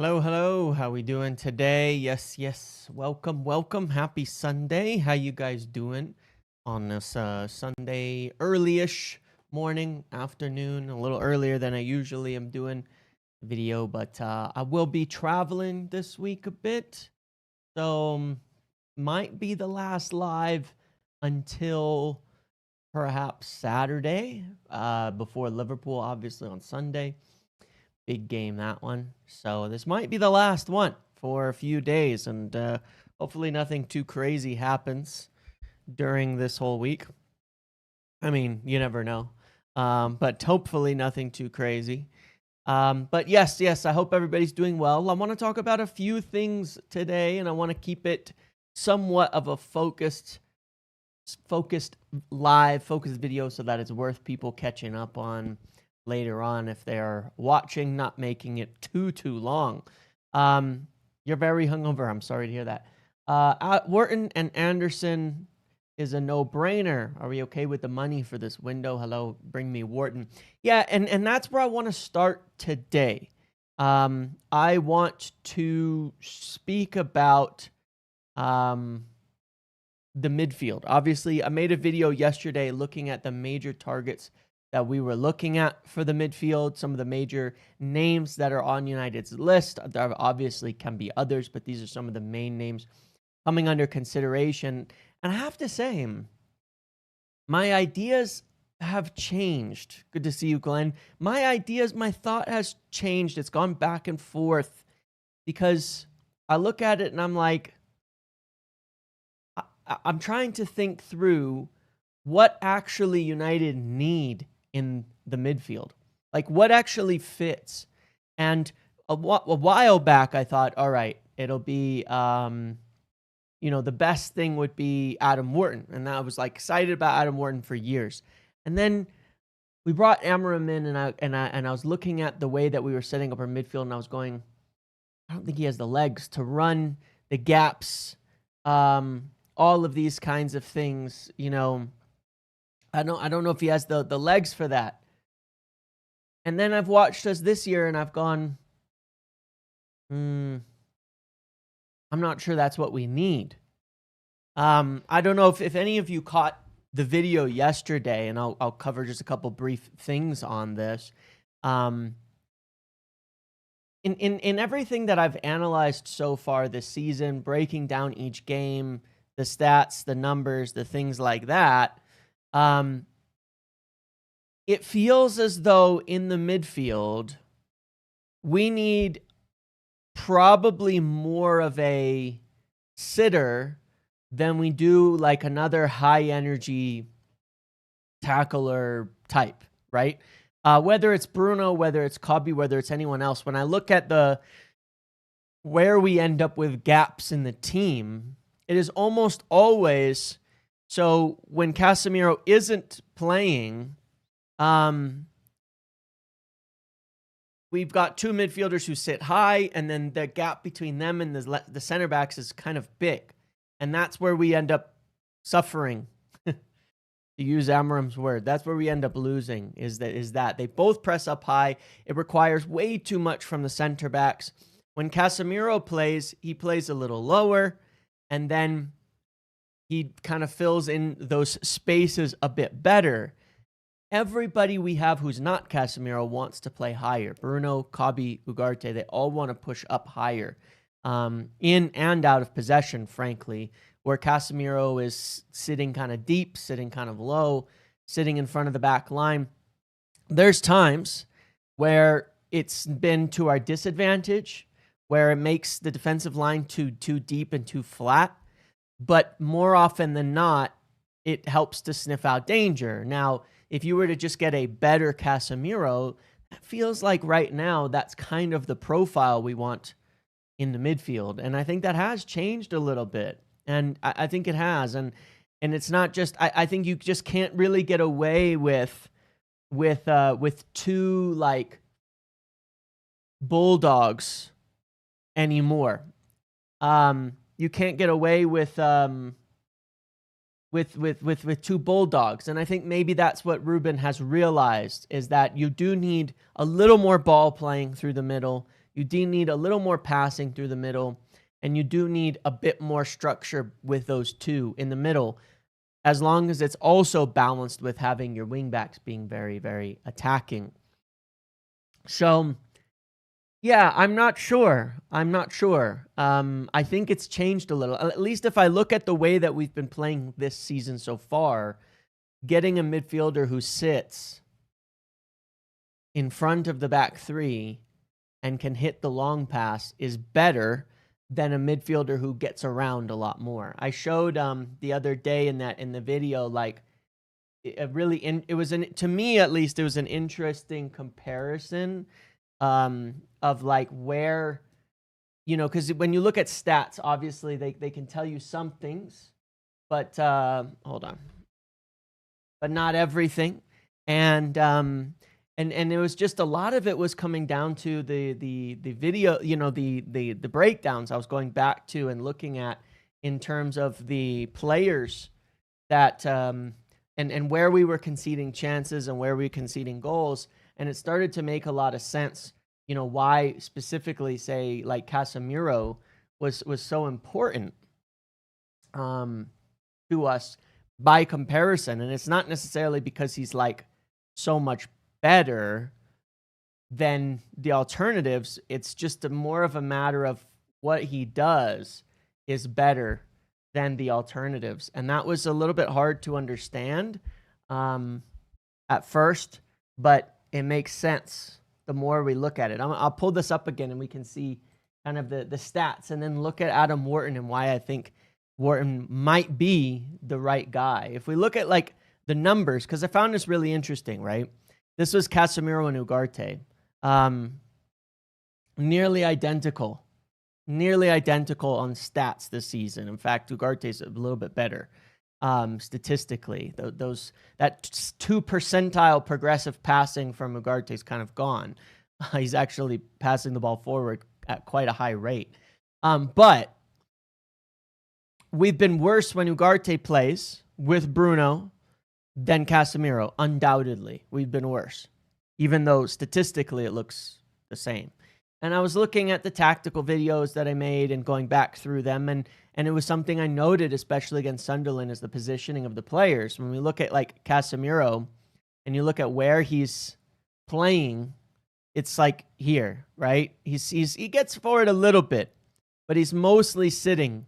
Hello, hello. How we doing today? Yes. Welcome. Happy Sunday. How you guys doing on this Sunday early-ish morning, afternoon, a little earlier than I usually am doing video, but I will be traveling this week a bit. So might be the last live until perhaps Saturday, before Liverpool, obviously on Sunday. Big game, that one. So this might be the last one for a few days, and hopefully nothing too crazy happens during this whole week. I mean, you never know. But hopefully nothing too crazy. But yes, I hope everybody's doing well. I want to talk about a few things today, and I want to keep it somewhat of a focused video so that it's worth people catching up on later on if they are watching, not making it too long. You're very hungover. I'm sorry to hear that. Wharton and Anderson is a no-brainer. Are we okay with the money for this window? Hello, bring me Wharton. Yeah, and that's where I want to start today. I want to speak about the midfield. Obviously, I made a video yesterday looking at the major targets that we were looking at for the midfield, some of the major names that are on United's list. There obviously can be others, but these are some of the main names coming under consideration. And I have to say, my ideas have changed. Good to see you, Glenn. My thought has changed. It's gone back and forth because I look at it and I'm like, I'm trying to think through what actually United need in the midfield. Like, what actually fits? And a while back, I thought, all right, it'll be, the best thing would be Adam Wharton. And I was like excited about Adam Wharton for years. And then we brought Amorim in, and I was looking at the way that we were setting up our midfield, and I was going, I don't think he has the legs to run the gaps, all of these kinds of things, I don't know if he has the legs for that. And then I've watched us this year and I've gone, I'm not sure that's what we need. I don't know if any of you caught the video yesterday, and I'll cover just a couple brief things on this. In everything that I've analyzed so far this season, breaking down each game, the stats, the numbers, the things like that, it feels as though in the midfield, we need probably more of a sitter than we do like another high energy tackler type, right? Whether it's Bruno, whether it's Cobby, whether it's anyone else, when I look at where we end up with gaps in the team, it is almost always, so when Casemiro isn't playing, we've got two midfielders who sit high, and then the gap between them and the center backs is kind of big. And that's where we end up suffering, to use Amorim's word. That's where we end up losing, is that they both press up high. It requires way too much from the center backs. When Casemiro plays, he plays a little lower, and then he kind of fills in those spaces a bit better. Everybody we have who's not Casemiro wants to play higher. Bruno, Cobby, Ugarte, they all want to push up higher, in and out of possession, frankly, where Casemiro is sitting kind of deep, sitting kind of low, sitting in front of the back line. There's times where it's been to our disadvantage, where it makes the defensive line too deep and too flat. But more often than not, it helps to sniff out danger. Now, if you were to just get a better Casemiro, it feels like right now that's kind of the profile we want in the midfield. And I think that has changed a little bit. And I think it has. And it's not just, I think you just can't really get away with two like bulldogs anymore. You can't get away with two bulldogs. And I think maybe that's what Ruben has realized, is that you do need a little more ball playing through the middle. You do need a little more passing through the middle, and you do need a bit more structure with those two in the middle, as long as it's also balanced with having your wingbacks being very, very attacking. So, yeah, I'm not sure. I think it's changed a little. At least if I look at the way that we've been playing this season so far, getting a midfielder who sits in front of the back three and can hit the long pass is better than a midfielder who gets around a lot more. I showed the other day in the video, like, to me at least, it was an interesting comparison of like where, because when you look at stats, obviously they can tell you some things, but hold on, but not everything. And it was just a lot of it was coming down to the video, the breakdowns I was going back to and looking at in terms of the players that and where we were conceding chances and where we were conceding goals. And it started to make a lot of sense, why specifically, say, like Casemiro was so important to us by comparison. And it's not necessarily because he's like so much better than the alternatives. It's just more of a matter of what he does is better than the alternatives. And that was a little bit hard to understand at first, but it makes sense the more we look at it. I'll pull this up again and we can see kind of the stats, and then look at Adam Wharton and why I think Wharton might be the right guy. If we look at like the numbers, because I found this really interesting, right? This was Casemiro and Ugarte. Nearly identical on stats this season. In fact, Ugarte's a little bit better statistically. That 2 percentile progressive passing from Ugarte's kind of gone. He's actually passing the ball forward at quite a high rate. But we've been worse when Ugarte plays with Bruno than Casemiro. Undoubtedly, we've been worse, even though statistically it looks the same. And I was looking at the tactical videos that I made and going back through them, and it was something I noted, especially against Sunderland, is the positioning of the players. When we look at like Casemiro and you look at where he's playing, it's like here, right? He gets forward a little bit, but he's mostly sitting.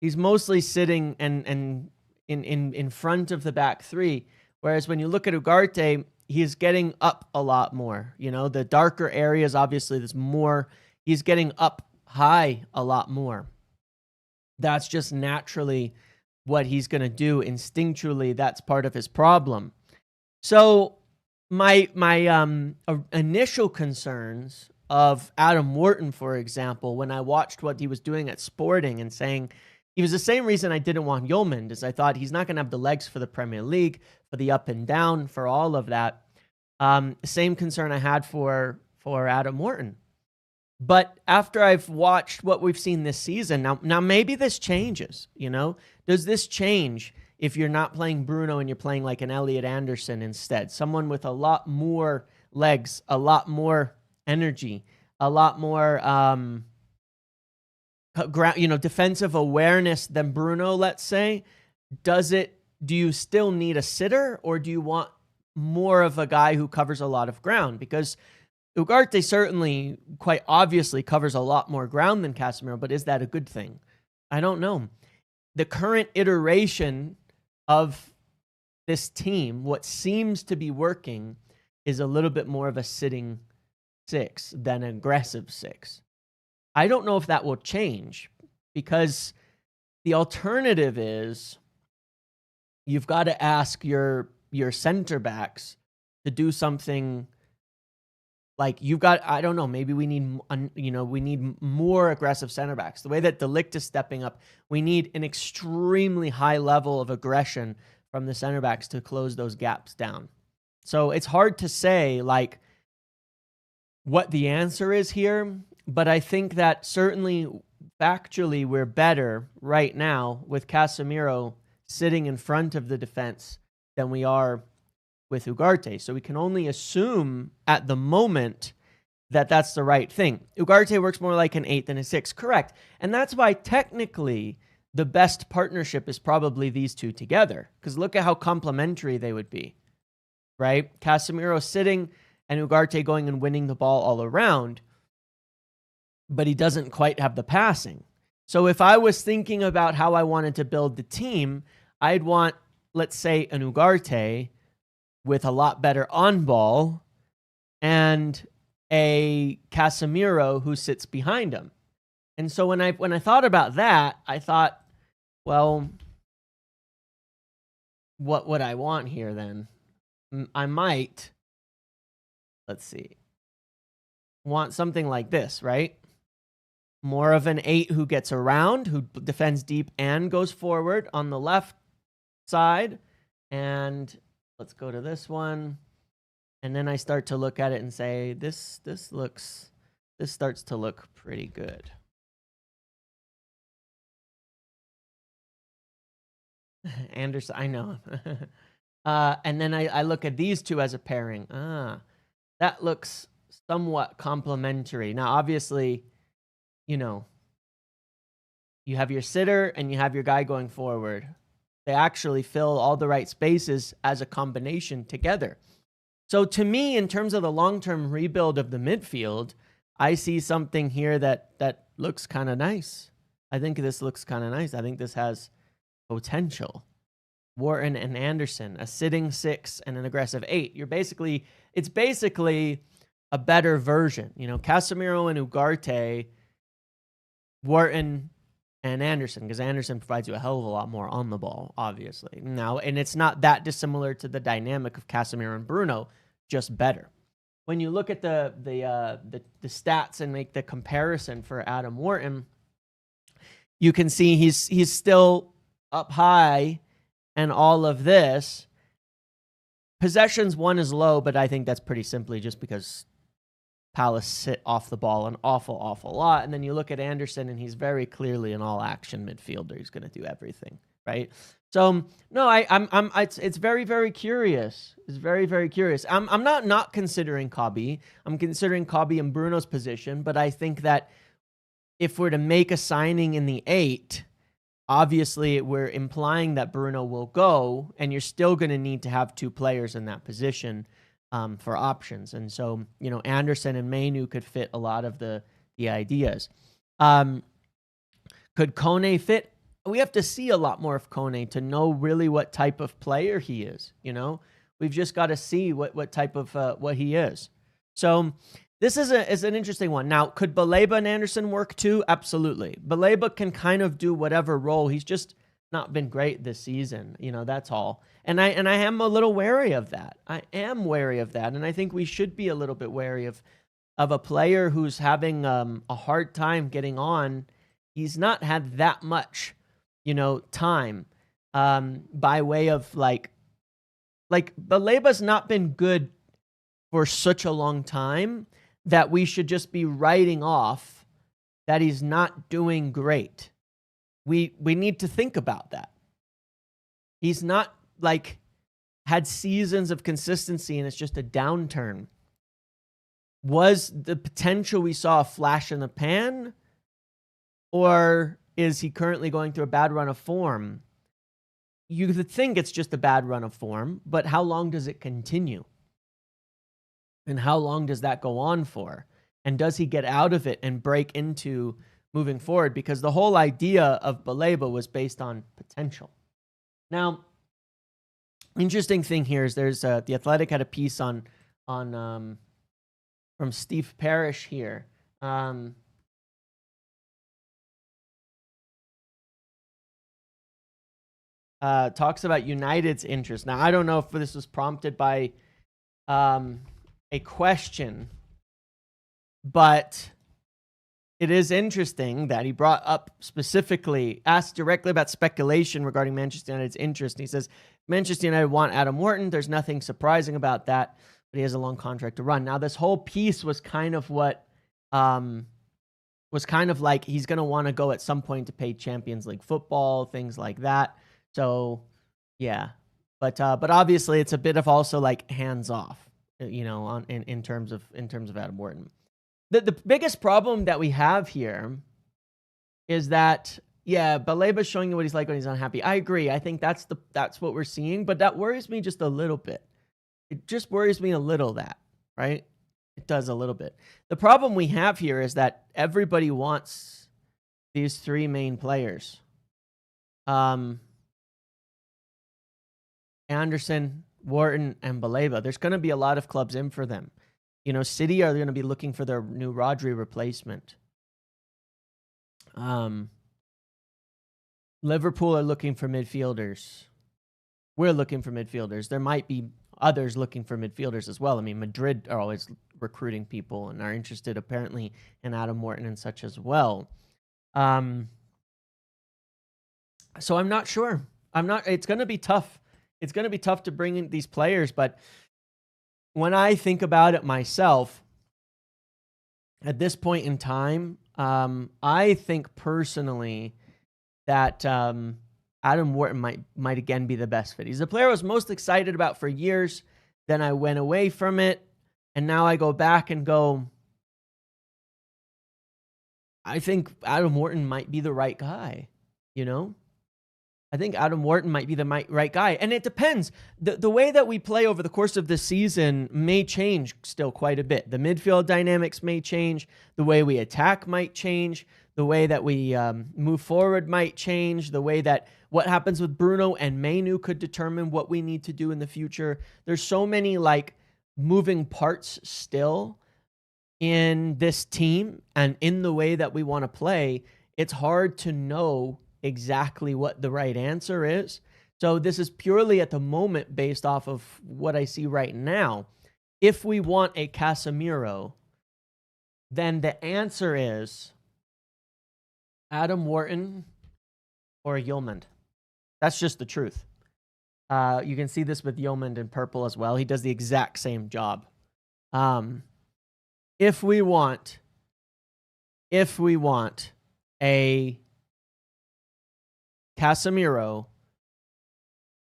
He's mostly sitting and in front of the back three. Whereas when you look at Ugarte, he's getting up a lot more. The darker areas, obviously, there's more. He's getting up high a lot more. That's just naturally what he's going to do. Instinctually, that's part of his problem. So my initial concerns of Adam Wharton, for example, when I watched what he was doing at Sporting and saying, he was the same reason I didn't want Yeoman, is I thought he's not going to have the legs for the Premier League, for the up and down, for all of that. Same concern I had for Adam Wharton. But after I've watched what we've seen this season, now maybe this changes, Does this change if you're not playing Bruno and you're playing like an Elliot Anderson instead? Someone with a lot more legs, a lot more energy, a lot more defensive awareness than Bruno, let's say. Do you still need a sitter, or do you want more of a guy who covers a lot of ground? Because Ugarte certainly quite obviously covers a lot more ground than Casemiro, but is that a good thing? I don't know. The current iteration of this team, what seems to be working is a little bit more of a sitting 6 than an aggressive 6. I don't know if that will change, because the alternative is you've got to ask your center backs to do something. Like I don't know, maybe we need more aggressive center backs. The way that De Ligt is stepping up, we need an extremely high level of aggression from the center backs to close those gaps down. So it's hard to say like what the answer is here, but I think that certainly factually we're better right now with Casemiro sitting in front of the defense than we are with Ugarte. So we can only assume at the moment that's the right thing. Ugarte works more like an 8 than a 6, correct. And that's why technically the best partnership is probably these two together, because look at how complementary they would be, right? Casemiro sitting and Ugarte going and winning the ball all around, but he doesn't quite have the passing. So if I was thinking about how I wanted to build the team, I'd want, let's say, an Ugarte with a lot better on ball and a Casemiro who sits behind him. And so when I thought about that, I thought, well, what would I want here then? I might, let's see, want something like this, right? More of an 8 who gets around, who defends deep and goes forward on the left side. And let's go to this one. And then I start to look at it and say, this starts to look pretty good. Anderson, I know. And then I look at these two as a pairing. That looks somewhat complementary. Now, obviously, you know, you have your sitter and you have your guy going forward. They actually fill all the right spaces as a combination together. So to me, in terms of the long-term rebuild of the midfield, I see something here that looks kind of nice. I think this looks kind of nice. I think this has potential. Wharton and Anderson, a sitting 6 and an aggressive 8. It's basically a better version. You know, Casemiro and Ugarte, Wharton and Anderson, because Anderson provides you a hell of a lot more on the ball, obviously. Now, and it's not that dissimilar to the dynamic of Casemiro and Bruno, just better. When you look at the stats and make the comparison for Adam Wharton, you can see he's still up high and all of this. Possessions 1 is low, but I think that's pretty simply just because Palace sit off the ball an awful lot. And then you look at Anderson, and he's very clearly an all-action midfielder. He's going to do everything, right? So no, it's very, very curious. It's very, very curious. I'm not considering Kobe. I'm considering Kobe in Bruno's position, but I think that if we're to make a signing in the 8, obviously we're implying that Bruno will go, and you're still going to need to have 2 players in that position for options. And so, you know, Anderson and Mainu could fit a lot of the ideas. Could Kone fit? We have to see a lot more of Kone to know really what type of player he is. You know, we've just got to see what type of what he is. So this is an interesting one. Now, could Baleba and Anderson work too? Absolutely. Baleba can kind of do whatever role. He's just not been great this season. You know, that's all. And I am a little wary of that. I am wary of that. And I think we should be a little bit wary of a player who's having a hard time getting on. He's not had that much, you know, time by way of like Baleba's not been good for such a long time that we should just be writing off that he's not doing great. We need to think about that. He's not like had seasons of consistency and it's just a downturn. Was the potential we saw a flash in the pan, or is he currently going through a bad run of form? You could think it's just a bad run of form, but how long does it continue? And how long does that go on for? And does he get out of it and break into moving forward? Because the whole idea of Baleba was based on potential. Now, interesting thing here is there's The Athletic had a piece from Steve Parrish here. Talks about United's interest. Now, I don't know if this was prompted by a question, but it is interesting that he brought up specifically, asked directly about speculation regarding Manchester United's interest. And he says, Manchester United want Adam Wharton. There's nothing surprising about that, but he has a long contract to run. Now, this whole piece was kind of what was kind of like he's going to want to go at some point to play Champions League football, things like that. So, yeah. But obviously it's a bit of also like hands off, you know, in terms of Adam Wharton. The biggest problem that we have here is that, yeah, Baleba's showing you what he's like when he's unhappy. I agree. I think that's what we're seeing, but that worries me just a little bit. It just worries me a little, right? It does a little bit. The problem we have here is that everybody wants these three main players. Anderson, Wharton, and Baleba. There's going to be a lot of clubs in for them. You know, City are going to be looking for their new Rodri replacement. Liverpool are looking for midfielders. We're looking for midfielders. There might be others looking for midfielders as well. I mean, Madrid are always recruiting people and are interested apparently in Adam Wharton and such as well. So I'm not sure. It's going to be tough. It's going to be tough to bring in these players, but when I think about it myself, at this point in time, I think personally that Adam Wharton might again be the best fit. He's the player I was most excited about for years. Then I went away from it, and now I go back and go, I think Adam Wharton might be the right guy, you know? I think Adam Wharton might be the right guy. And it depends. The way that we play over the course of the season may change still quite a bit. The midfield dynamics may change. The way we attack might change. The way that we move forward might change. The way that what happens with Bruno and Mainu could determine what we need to do in the future. There's so many like moving parts still in this team and in the way that we want to play. It's hard to know exactly what the right answer is. So this is purely at the moment based off of what I see right now. If we want a Casemiro, then the answer is Adam Wharton or Yeomand. That's just the truth. You can see this with Yeomand in purple as well. He does the exact same job. If we want a Casemiro,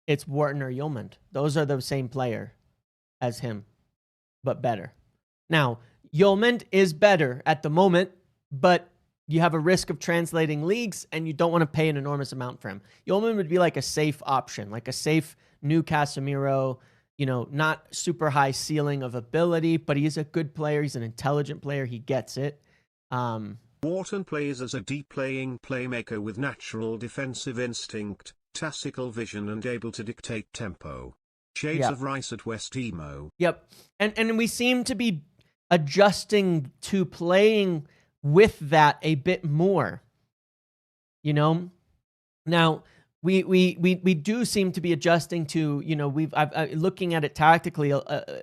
it's Wharton or Yeomand. Those are the same player as him, but better. Now, Yeomand is better at the moment, but you have a risk of translating leagues, and you don't want to pay an enormous amount for him. Yeomand would be like a safe option, like a safe new Casemiro, you know, not super high ceiling of ability, but he's a good player. He's an intelligent player. He gets it. Wharton plays as a deep-playing playmaker with natural defensive instinct, tactical vision and able to dictate tempo. Shades of Rice at West Emo. Yep. And we seem to be adjusting to playing with that a bit more. You know? Now, we do seem to be adjusting to, you know, looking at it tactically,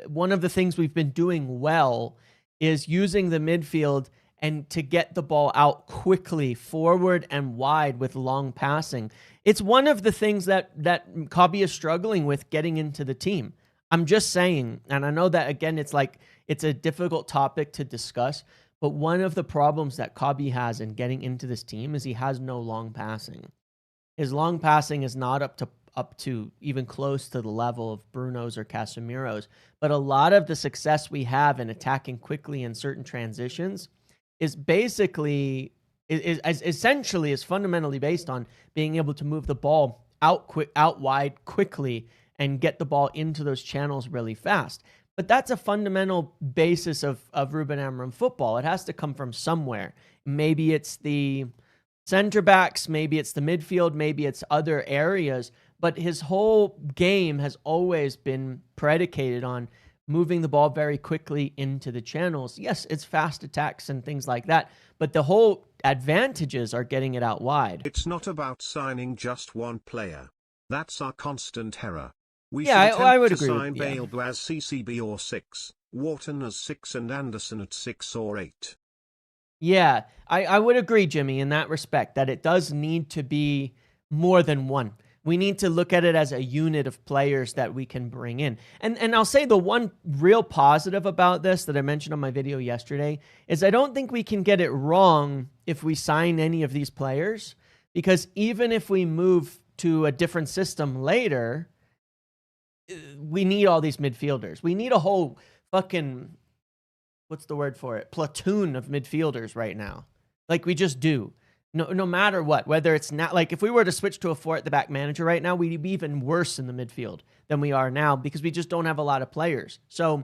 one of the things we've been doing well is using the midfield and to get the ball out quickly, forward and wide with long passing. It's one of the things that Kabi is struggling with getting into the team. I'm just saying, and I know that, again, it's a difficult topic to discuss, but one of the problems that Kabi has in getting into this team is he has no long passing. His long passing is not up to even close to the level of Bruno's or Casemiro's, but a lot of the success we have in attacking quickly in certain transitions is basically essentially fundamentally based on being able to move the ball out wide quickly and get the ball into those channels really fast. But that's a fundamental basis of Ruben Amorim football. It has to come from somewhere. Maybe it's the center backs, maybe it's the midfield, maybe it's other areas, but his whole game has always been predicated on moving the ball very quickly into the channels. Yes, it's fast attacks and things like that, but the whole advantages are getting it out wide. It's not about signing just one player. That's our constant error. I would agree. Sign Bale as CCB or 6, Wharton as 6 and Anderson at 6 or 8. Yeah, I would agree, Jimmy, in that respect, that it does need to be more than one. We need to look at it as a unit of players that we can bring in. And I'll say the one real positive about this that I mentioned on my video yesterday is I don't think we can get it wrong if we sign any of these players, because even if we move to a different system later, we need all these midfielders. We need a whole fucking what's the word for it? Platoon of midfielders right now. Like we just do. No matter what, whether it's not like if we were to switch to a 4 at the back manager right now, we'd be even worse in the midfield than we are now because we just don't have a lot of players. So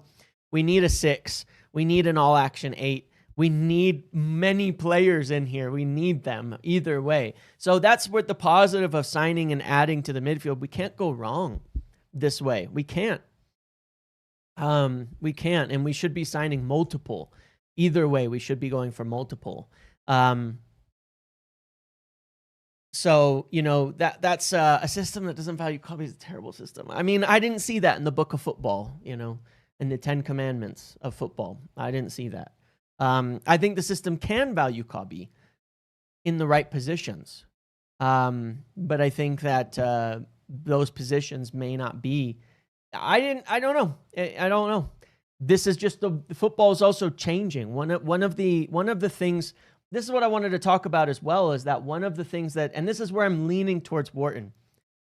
we need a 6. We need an all action 8. We need many players in here. We need them either way. So that's what the positive of signing and adding to the midfield. We can't go wrong this way. We can't. We can't, and we should be signing multiple. Either way, we should be going for multiple. So, that's a system that doesn't value copy is a terrible system. I mean, I didn't see that in the book of football, in the 10 commandments of football. I didn't see that. I think the system can value copy in the right positions. But I think that those positions may not be. I don't know. I don't know. This is just the football is also changing. One of the things. This is what I wanted to talk about as well, is that one of the things that, and this is where I'm leaning towards Wharton.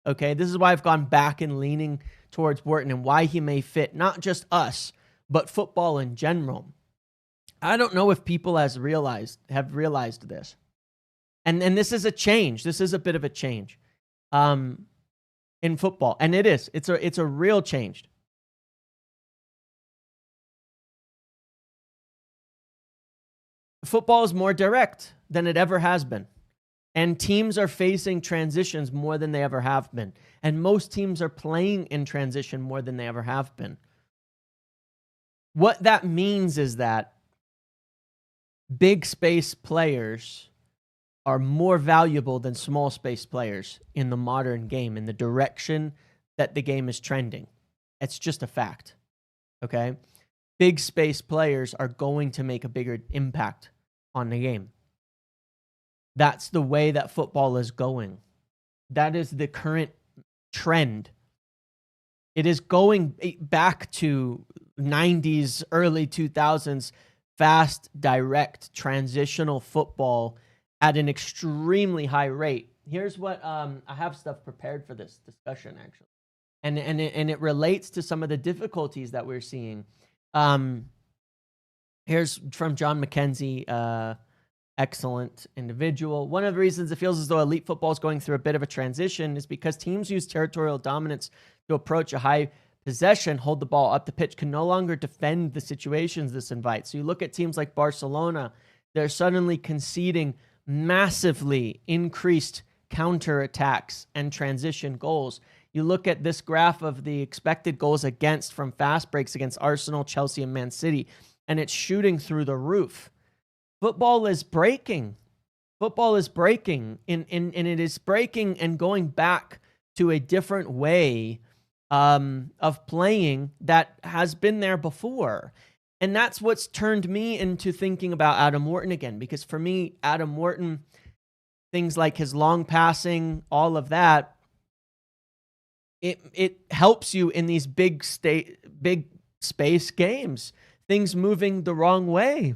Okay, this is why I've gone back and leaning towards Wharton and why he may fit not just us, but football in general. I don't know if people have realized this, and this is a change. This is a bit of a change, in football, and it is. It's a real change. Football is more direct than it ever has been. And teams are facing transitions more than they ever have been. And most teams are playing in transition more than they ever have been. What that means is that big space players are more valuable than small space players in the modern game, in the direction that the game is trending. It's just a fact. Okay? Big space players are going to make a bigger impact on the game. That's the way that football is going. That is the current trend. It is going back to 90s, early 2000s, fast, direct, transitional football at an extremely high rate. Here's what I have stuff prepared for this discussion, actually. And it relates to some of the difficulties that we're seeing. Here's from John McKenzie, excellent individual. One of the reasons it feels as though elite football is going through a bit of a transition is because teams use territorial dominance to approach a high possession, hold the ball up the pitch, can no longer defend the situations this invites. So you look at teams like Barcelona, they're suddenly conceding massively increased counterattacks and transition goals. You look at this graph of the expected goals against from fast breaks against Arsenal, Chelsea, and Man City, and it's shooting through the roof. Football is breaking. Football is breaking, and it is breaking and going back to a different way of playing that has been there before. And that's what's turned me into thinking about Adam Wharton again, because for me, Adam Wharton, things like his long passing, all of that, it helps you in these big space games. Things moving the wrong way.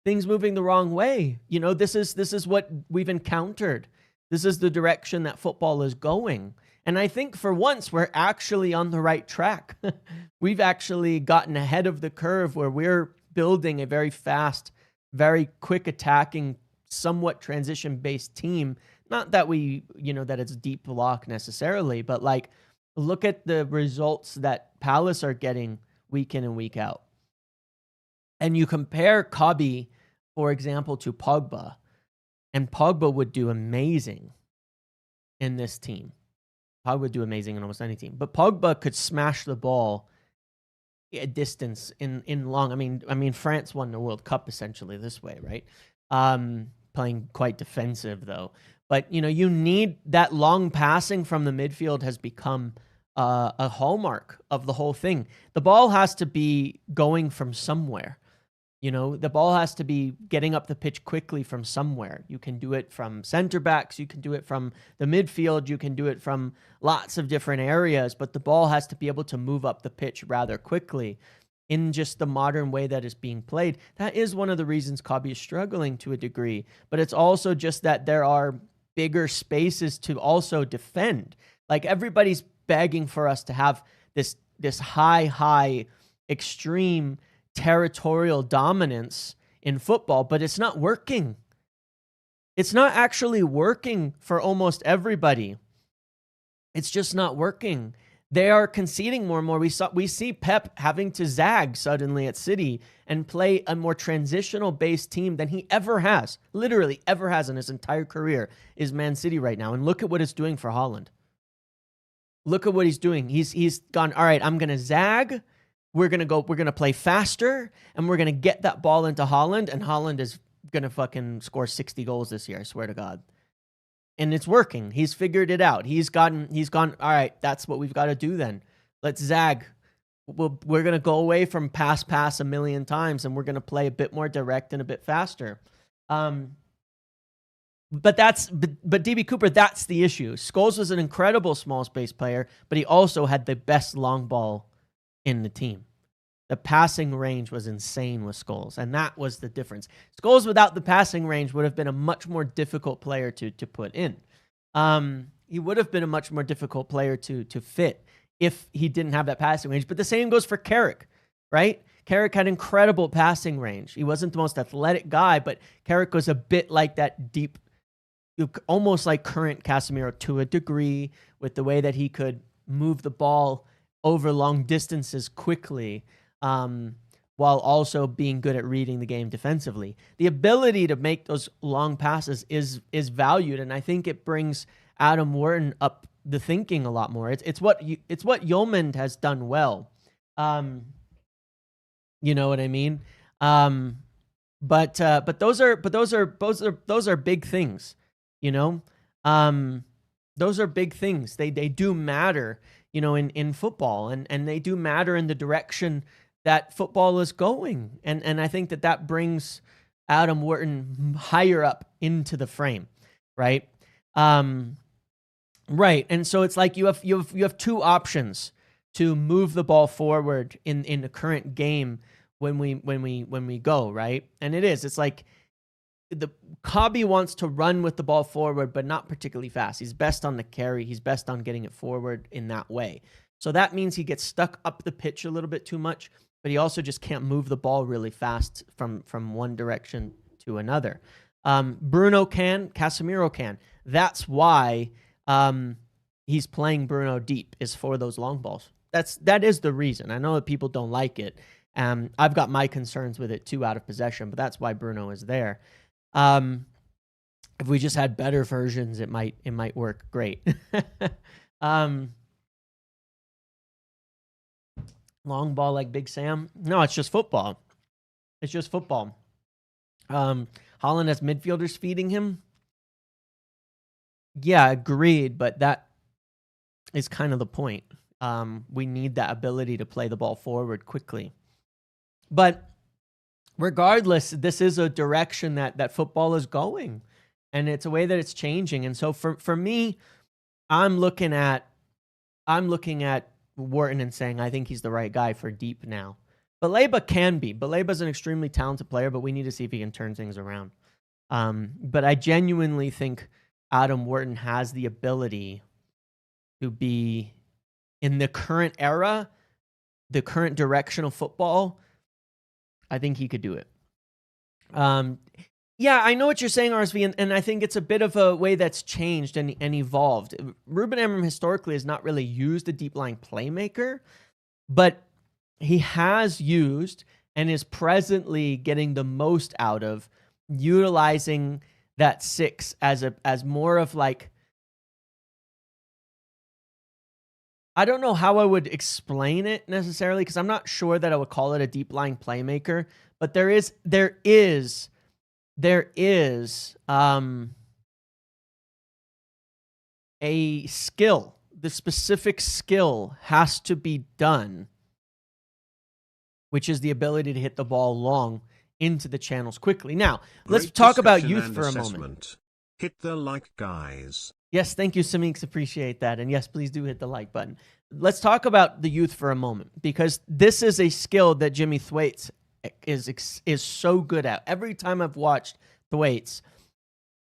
Things moving the wrong way. This is what we've encountered. This is the direction that football is going. And I think for once, we're actually on the right track. We've actually gotten ahead of the curve where we're building a very fast, very quick attacking, somewhat transition-based team. Not that that it's deep block necessarily, but look at the results that Palace are getting week in and week out. And you compare Kobe, for example, to Pogba, and Pogba would do amazing in this team. Pogba would do amazing in almost any team. But Pogba could smash the ball a distance in long. I mean, France won the World Cup essentially this way, right? Playing quite defensive though. But you need that long passing from the midfield has become a hallmark of the whole thing. The ball has to be going from somewhere. The ball has to be getting up the pitch quickly from somewhere. You can do it from center backs. You can do it from the midfield. You can do it from lots of different areas, but the ball has to be able to move up the pitch rather quickly in just the modern way that is being played. That is one of the reasons Kobe is struggling to a degree, but it's also just that there are bigger spaces to also defend. Everybody's begging for us to have this high, extreme territorial dominance in football, but it's not working. It's not actually working for almost everybody. It's just not working. They are conceding more and more. We see Pep having to zag suddenly at City and play a more transitional-based team than he ever has, literally ever has in his entire career, is Man City right now. And look at what it's doing for Haaland. Look at what he's doing. He's gone, all right, I'm going to zag. We're going to play faster, and we're going to get that ball into Haaland, and Haaland is going to fucking score 60 goals this year, I swear to God. And it's working. He's figured it out. He's gone, all right, that's what we've got to do then. Let's zag. We're going to go away from pass a million times, and we're going to play a bit more direct and a bit faster. But DB Cooper, that's the issue. Scholes was an incredible small space player, but he also had the best long ball in the team. The passing range was insane with Scholes, and that was the difference. Scholes without the passing range would have been a much more difficult player to put in. He would have been a much more difficult player to fit if he didn't have that passing range. But the same goes for Carrick, right? Carrick had incredible passing range. He wasn't the most athletic guy, but Carrick was a bit like that deep, almost like current Casemiro to a degree, with the way that he could move the ball over long distances quickly, while also being good at reading the game defensively. The ability to make those long passes is valued, and I think it brings Adam Wharton up the thinking a lot more. It's what Yeoman has done well. You know what I mean? But those are big things. You know, those are big things. They do matter, you know, in football, and they do matter in the direction that football is going. And I think that brings Adam Wharton higher up into the frame, right? Right. And so it's like you have two options to move the ball forward in the current game when we go, right? And it's like the Cobby wants to run with the ball forward, but not particularly fast. He's best on the carry. He's best on getting it forward in that way. So that means he gets stuck up the pitch a little bit too much, but he also just can't move the ball really fast from one direction to another. Bruno can, Casemiro can. That's why he's playing Bruno deep, is for those long balls. That is the reason. I know that people don't like it. I've got my concerns with it too, out of possession, but that's why Bruno is there. If we just had better versions, it might work great. Long ball like Big Sam? No, it's just football. It's just football. Haaland has midfielders feeding him. Yeah, agreed, but that is kind of the point. We need that ability to play the ball forward quickly. But regardless, this is a direction that football is going, and it's a way that it's changing. And so for me, I'm looking at Wharton and saying I think he's the right guy for deep now. Baleba can be. Baleba's an extremely talented player, but we need to see if he can turn things around. But I genuinely think Adam Wharton has the ability to be, in the current era, the current direction of football, I think he could do it. Yeah, I know what you're saying, RSV, and I think it's a bit of a way that's changed and evolved. Ruben Amorim historically has not really used a deep-lying playmaker, but he has used and is presently getting the most out of utilizing that six as more of like, I don't know how I would explain it necessarily, because I'm not sure that I would call it a deep-lying playmaker, but there is a skill. The specific skill has to be done, which is the ability to hit the ball long into the channels quickly. Now, let's talk about youth for a moment. Hit the like, guys. Yes, thank you, Samix. Appreciate that. And yes, please do hit the like button. Let's talk about the youth for a moment, because this is a skill that Jimmy Thwaites is so good at. Every time I've watched Thwaites,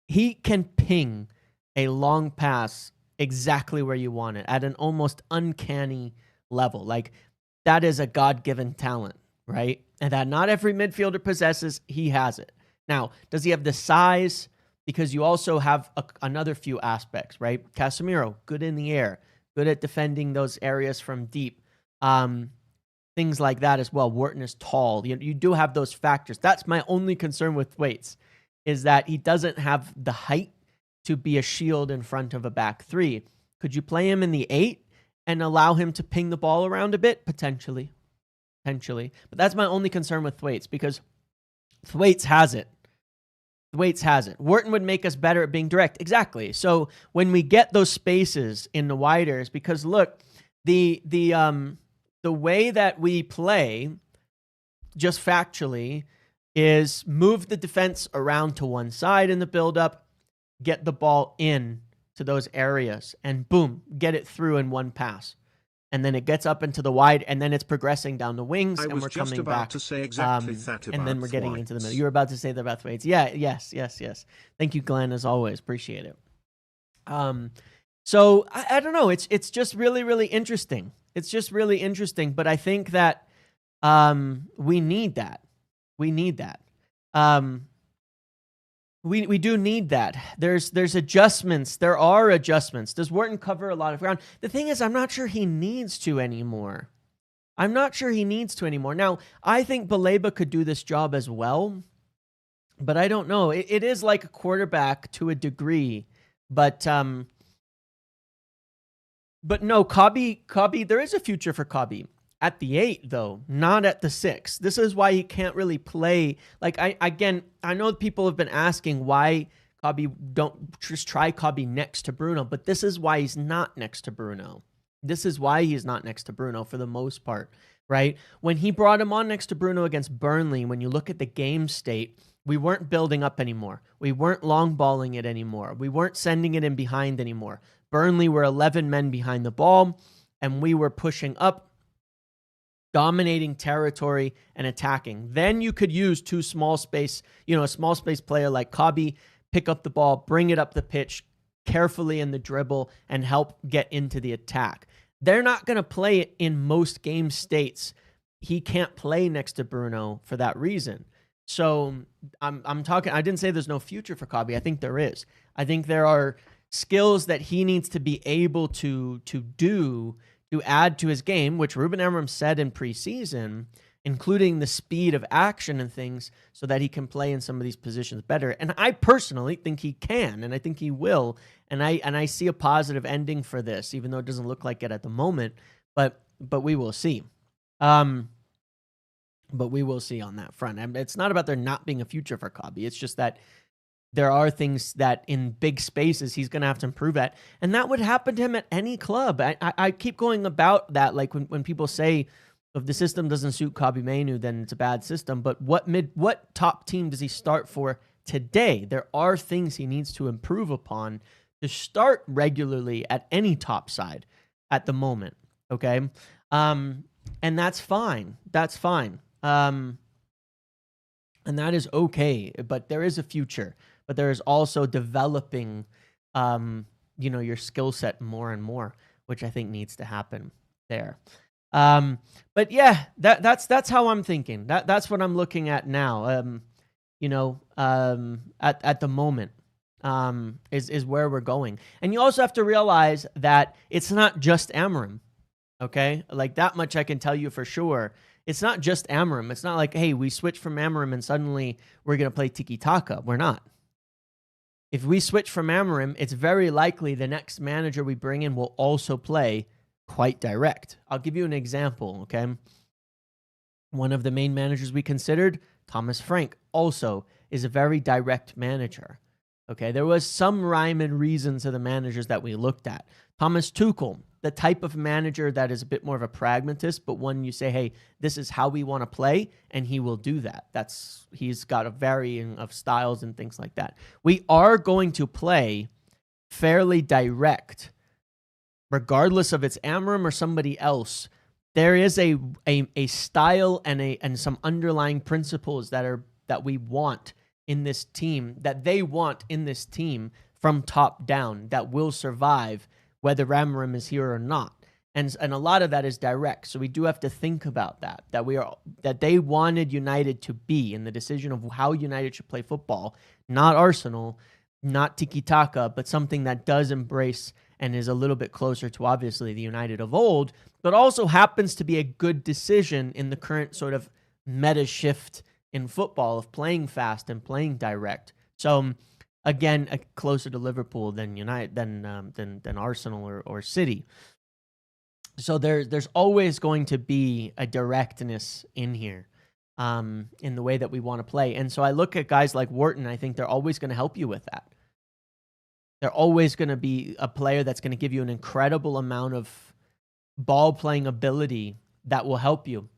he can ping a long pass exactly where you want it at an almost uncanny level. Like, that is a God-given talent, right? and that not every midfielder possesses, he has it. Now, does he have the size? Because you also have another few aspects, right? Casemiro, good in the air, good at defending those areas from deep. Things like that as well. Wharton is tall. You do have those factors. That's my only concern with Thwaites, is that he doesn't have the height to be a shield in front of a back three. Could you play him in the 8 and allow him to ping the ball around a bit? Potentially. But that's my only concern with Thwaites, because Thwaites has it. Wharton would make us better at being direct. Exactly. So when we get those spaces in the widers, because look, the way that we play, just factually, is move the defense around to one side in the build-up, get the ball in to those areas, and boom, get it through in one pass. And then it gets up into the wide, and then it's progressing down the wings, and we're coming back. To say exactly that about and then we're getting into the middle. You were about to say that about Thwaites. Yeah, yes. Thank you, Glenn, as always. Appreciate it. So I don't know. It's just really, really interesting. It's just really interesting, but I think that we need that. We do need that. There's adjustments. There are adjustments. Does Wharton cover a lot of ground? The thing is, I'm not sure he needs to anymore. Now, I think Baleba could do this job as well, but I don't know. It is like a quarterback to a degree, but no, Kabi, there is a future for Kabi. At the 8, though, not at the 6. This is why he can't really play. Like, I know people have been asking why Kabi don't just try Kabi next to Bruno, but this is why he's not next to Bruno. For the most part, right? When he brought him on next to Bruno against Burnley, when you look at the game state, we weren't building up anymore. We weren't long balling it anymore. We weren't sending it in behind anymore. Burnley were 11 men behind the ball, and we were pushing up, dominating territory and attacking. Then you could use a small space player like Kabi, pick up the ball, bring it up the pitch carefully in the dribble, and help get into the attack. They're not going to play it in most game states. He can't play next to Bruno for that reason. So I'm talking, I didn't say there's no future for Kabi. I think there is. I think there are skills that he needs to be able to do to add to his game, which Ruben Amorim said in preseason, including the speed of action and things, so that he can play in some of these positions better. And I personally think he can, and I think he will. And I see a positive ending for this, even though it doesn't look like it at the moment. But we will see. But we will see on that front. And it's not about there not being a future for Kabi. It's just that there are things that in big spaces he's going to have to improve at. And that would happen to him at any club. I keep going about that. Like when people say, if the system doesn't suit Kabi Menu, then it's a bad system. But what top team does he start for today? There are things he needs to improve upon to start regularly at any top side at the moment. Okay. And that's fine. And that is okay. But there is a future. But there is also developing, your skill set more and more, which I think needs to happen there. But yeah, that's how I'm thinking. That's what I'm looking at now. At the moment, is where we're going. And you also have to realize that it's not just Amorim. Okay, like that much I can tell you for sure. It's not just Amorim. It's not like, hey, we switch from Amorim and suddenly we're gonna play tiki-taka. We're not. If we switch from Amorim, it's very likely the next manager we bring in will also play quite direct. I'll give you an example, okay? One of the main managers we considered, Thomas Frank, also is a very direct manager, okay? There was some rhyme and reason to the managers that we looked at. Thomas Tuchel, the type of manager that is a bit more of a pragmatist, but when you say, hey, this is how we want to play, and he will do that. He's got a varying of styles and things like that. We are going to play fairly direct, regardless of it's Amorim or somebody else. There is a style and some underlying principles that we want in this team, that they want in this team from top down, that will survive whether Amorim is here or not. And a lot of that is direct. So we do have to think about that they wanted United to be in the decision of how United should play football, not Arsenal, not tiki-taka, but something that does embrace and is a little bit closer to obviously the United of old, but also happens to be a good decision in the current sort of meta shift in football of playing fast and playing direct. So again, closer to Liverpool than than Arsenal or City. So there's always going to be a directness in here, in the way that we want to play. And so I look at guys like Wharton. I think they're always going to help you with that. They're always going to be a player that's going to give you an incredible amount of ball playing ability that will help you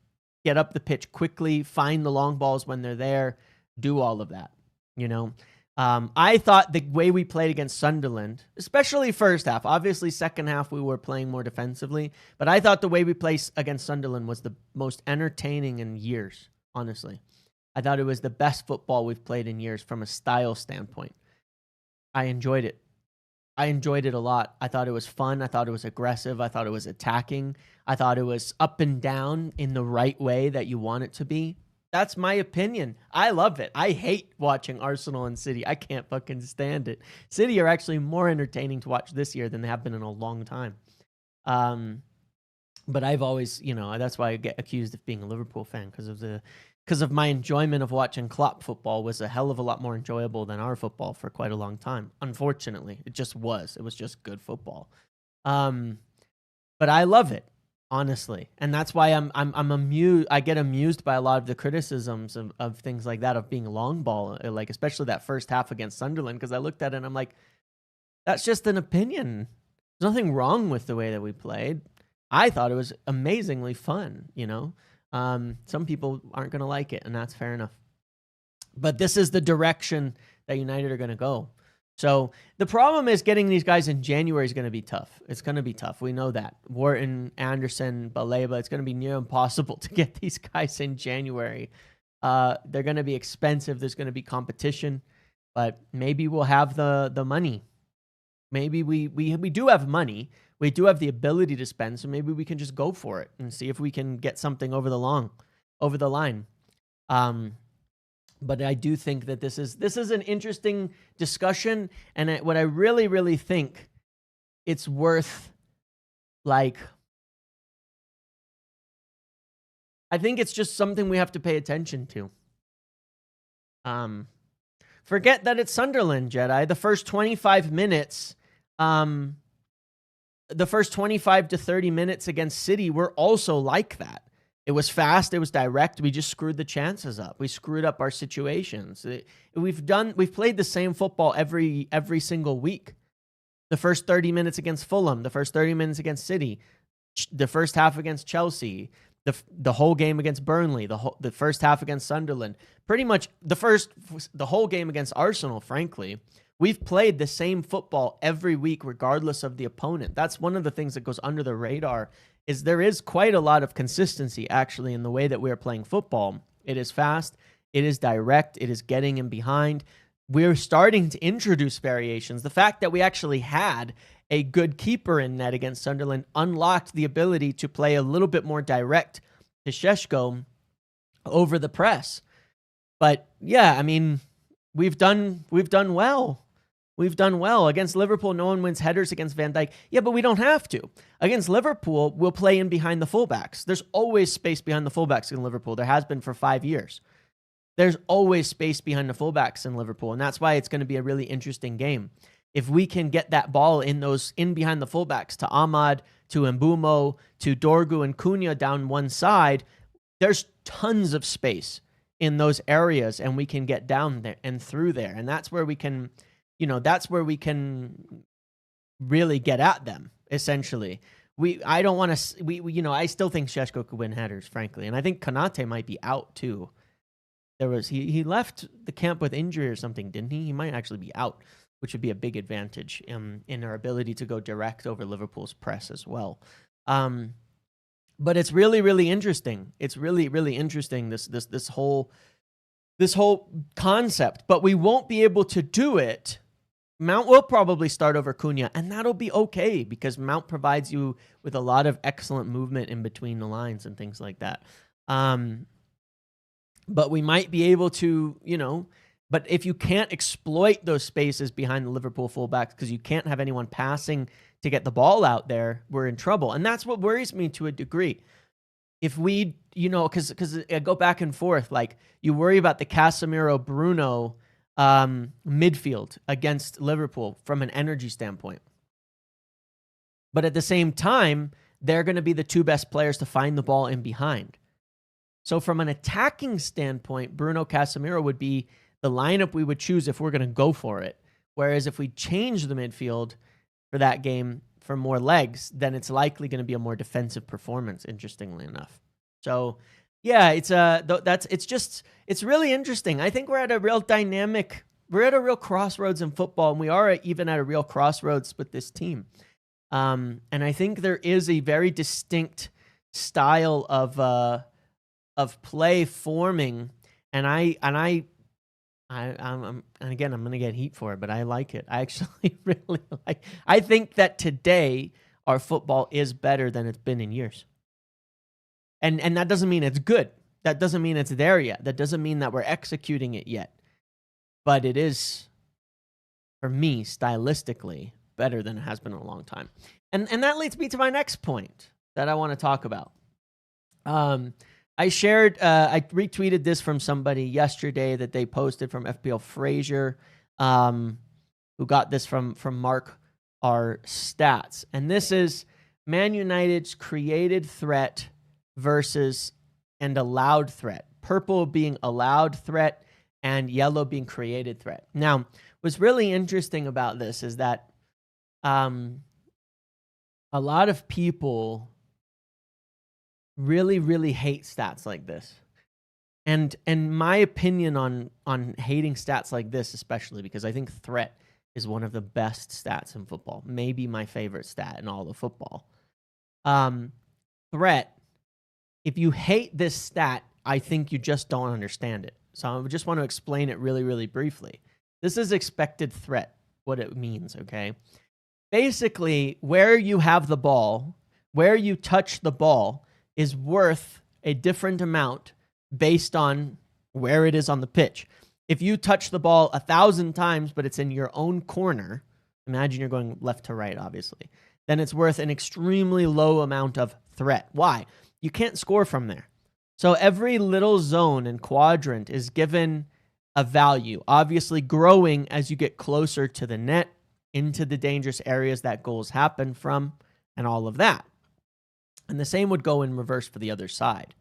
get up the pitch quickly, find the long balls when they're there, do all of that. I thought the way we played against Sunderland, especially first half, obviously second half we were playing more defensively, but I thought the way we played against Sunderland was the most entertaining in years, honestly. I thought it was the best football we've played in years from a style standpoint. I enjoyed it. I enjoyed it a lot. I thought it was fun. I thought it was aggressive. I thought it was attacking. I thought it was up and down in the right way that you want it to be. That's my opinion. I love it. I hate watching Arsenal and City. I can't fucking stand it. City are actually more entertaining to watch this year than they have been in a long time. But I've always, that's why I get accused of being a Liverpool fan, because of my enjoyment of watching Klopp football was a hell of a lot more enjoyable than our football for quite a long time. Unfortunately, it just was. It was just good football. But I love it. Honestly. And that's why I'm amused. I get amused by a lot of the criticisms of things like that, of being long ball, like especially that first half against Sunderland, because I looked at it and I'm like, that's just an opinion. There's nothing wrong with the way that we played. I thought it was amazingly fun, Some people aren't going to like it, and that's fair enough. But this is the direction that United are going to go. So the problem is getting these guys in January is going to be tough. It's going to be tough. We know that. Wharton, Anderson, Baleba, it's going to be near impossible to get these guys in January. They're going to be expensive. There's going to be competition. But maybe we'll have the money. Maybe we do have money. We do have the ability to spend, so maybe we can just go for it and see if we can get something over the line. But I do think that this is an interesting discussion, and what I really, really think it's worth, I think it's just something we have to pay attention to. Forget that it's Sunderland, Jedi. The first 25 minutes, the first 25 to 30 minutes against City were also like that. It was fast. It was direct. We just screwed the chances up. We screwed up our situations. We've played the same football every single week. The first 30 minutes against Fulham, the first 30 minutes against City, the first half against Chelsea, the whole game against Burnley, the first half against Sunderland, pretty much the whole game against Arsenal, frankly. We've played the same football every week, regardless of the opponent. That's one of the things that goes under the radar, is there is quite a lot of consistency, actually, in the way that we are playing football. It is fast. It is direct. It is getting in behind. We're starting to introduce variations. The fact that we actually had a good keeper in net against Sunderland unlocked the ability to play a little bit more direct to Šeško over the press. But yeah, I mean, we've done well. We've done well. Against Liverpool, no one wins headers against Van Dijk. Yeah, but we don't have to. Against Liverpool, we'll play in behind the fullbacks. There's always space behind the fullbacks in Liverpool. There has been for 5 years. There's always space behind the fullbacks in Liverpool, and that's why it's going to be a really interesting game. If we can get that ball in behind the fullbacks to Ahmad, to Mbumo, to Dorgu and Cunha down one side, there's tons of space in those areas, and we can get down there and through there. And that's where we can, really get at them, essentially. I still think Šeško could win headers, frankly. And I think Konate might be out too. He left the camp with injury or something, didn't he? He might actually be out, which would be a big advantage in our ability to go direct over Liverpool's press as well. But it's really, really interesting. It's really, really interesting, this whole concept. But we won't be able to do it Mount will probably start over Cunha, and that'll be okay because Mount provides you with a lot of excellent movement in between the lines and things like that. But we might be able to, but if you can't exploit those spaces behind the Liverpool fullbacks because you can't have anyone passing to get the ball out there, we're in trouble. And that's what worries me to a degree. If we, because I go back and forth, like you worry about the Casemiro Bruno midfield against Liverpool from an energy standpoint. But at the same time, they're going to be the two best players to find the ball in behind. So from an attacking standpoint, Bruno Casemiro would be the lineup we would choose if we're going to go for it. Whereas if we change the midfield for that game for more legs, then it's likely going to be a more defensive performance, interestingly enough. So yeah, it's really interesting. I think we're at a real crossroads in football, and we are even at a real crossroads with this team. And I think there is a very distinct style of play forming, and I'm going to get heat for it, but I like it. I actually really like. I think that today our football is better than it's been in years. And that doesn't mean it's good. That doesn't mean it's there yet. That doesn't mean that we're executing it yet. But it is, for me, stylistically, better than it has been in a long time. And that leads me to my next point that I want to talk about. I retweeted this from somebody yesterday that they posted from FPL Frazier, who got this from Mark R. Stats. And this is Man United's created threat versus and allowed threat. Purple being allowed threat and yellow being created threat. Now, what's really interesting about this is that a lot of people really, really hate stats like this. And my opinion on hating stats like this, especially because I think threat is one of the best stats in football. Maybe my favorite stat in all of football. Threat, if you hate this stat, I think you just don't understand it. So I just want to explain it really, really briefly. This is expected threat, what it means, okay? Basically, where you have the ball, where you touch the ball, is worth a different amount based on where it is on the pitch. If you touch the ball 1,000 times, but it's in your own corner, imagine you're going left to right, obviously, then it's worth an extremely low amount of threat. Why? You can't score from there. So every little zone and quadrant is given a value, obviously growing as you get closer to the net, into the dangerous areas that goals happen from, and all of that. And the same would go in reverse for the other side.